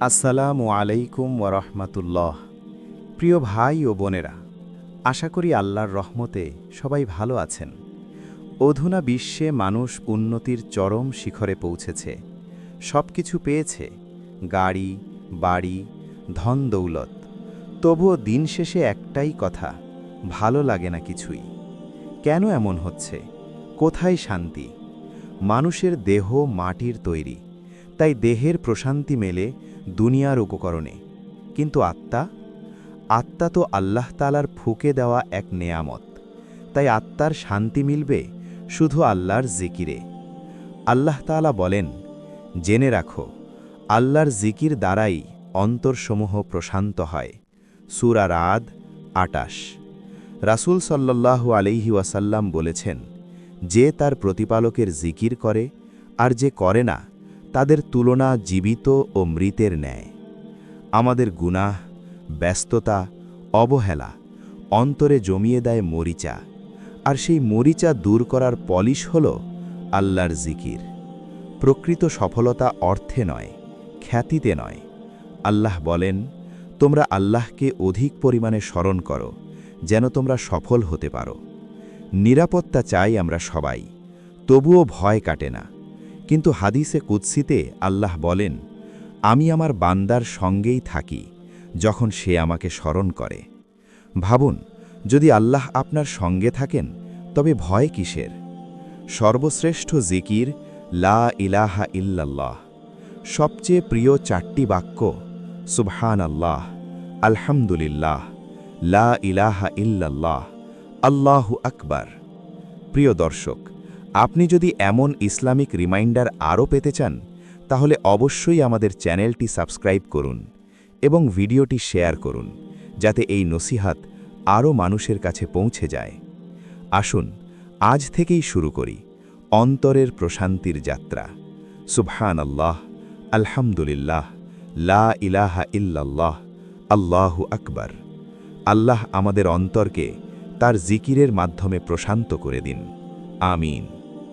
আসসালামু আলাইকুম ওয়ারহমাতুল্লাহ। প্রিয় ভাই ও বোনেরা, আশা করি আল্লাহর রহমতে সবাই ভালো আছেন। অধুনা বিশ্বে মানুষ উন্নতির চরম শিখরে পৌঁছেছে। সব কিছু পেয়েছে, গাড়ি, বাড়ি, ধন দৌলত। তবুও দিন শেষে একটাই কথা, ভালো লাগে না কিছুই। কেন এমন হচ্ছে? কোথায় শান্তি? মানুষের দেহ মাটির তৈরি, তাই দেহের প্রশান্তি মেলে দুনিয়ার উপকরণে। কিন্তু আত্মা তো আল্লাহ তাআলার ফুঁকে দেওয়া এক নেয়ামত। তাই আত্মার শান্তি মিলবে শুধু আল্লাহর জিকিরে। আল্লাহ তাআলা বলেন, জেনে রাখো, আল্লাহর জিকির দ্বারাই অন্তরসমূহ প্রশান্ত হয়। সূরা রাদ ২৮। রাসূল সাল্লাল্লাহু আলাইহি ওয়াসাল্লাম বলেছেন, যে তার প্রতিপালকের জিকির করে আর যে করে না, তাদের তুলনা জীবিত ও মৃতের ন্যায়। আমাদের গুনাহ, ব্যস্ততা, অবহেলা অন্তরে জমিয়ে দেয় মরিচা, আর সেই মরিচা দূর করার পলিশ হল আল্লাহর জিকির। প্রকৃত সফলতা অর্থে নয়, খ্যাতিতে নয়। আল্লাহ বলেন, তোমরা আল্লাহকে অধিক পরিমাণে স্মরণ করো, যেন তোমরা সফল হতে পারো। নিরাপত্তা চাই আমরা সবাই, তবুও ভয় কাটে না। কিন্তু হাদিসে কুদসিতে আল্লাহ বলেন, আমি আমার বান্দার সঙ্গেই থাকি যখন সে আমাকে স্মরণ করে। ভাবুন, যদি আল্লাহ আপনার সঙ্গে থাকেন, তবে ভয় কিসের? সর্বশ্রেষ্ঠ জিকির লা ইলাহা ইল্লাল্লাহ। সবচেয়ে প্রিয় ৪টি বাক্য সুবহানাল্লাহ, আলহামদুলিল্লাহ, লা ইলাহা ইল্লাল্লাহ, আল্লাহু আকবার। প্রিয় দর্শক, আপনি যদি এমন ইসলামিক রিমাইন্ডার আরও পেতে চান, তাহলে অবশ্যই আমাদের চ্যানেলটি সাবস্ক্রাইব করুন এবং ভিডিওটি শেয়ার করুন, যাতে এই নসিহাত আরও মানুষের কাছে পৌঁছে যায়। আসুন আজ থেকেই শুরু করি অন্তরের প্রশান্তির যাত্রা। সুবহানাল্লাহ, আলহামদুলিল্লাহ, লা ইলাহা ইল্লাল্লাহ, আল্লাহু আকবার। আল্লাহ আমাদের অন্তরকে তার জিকিরের মাধ্যমে প্রশান্ত করে দিন। আমিন।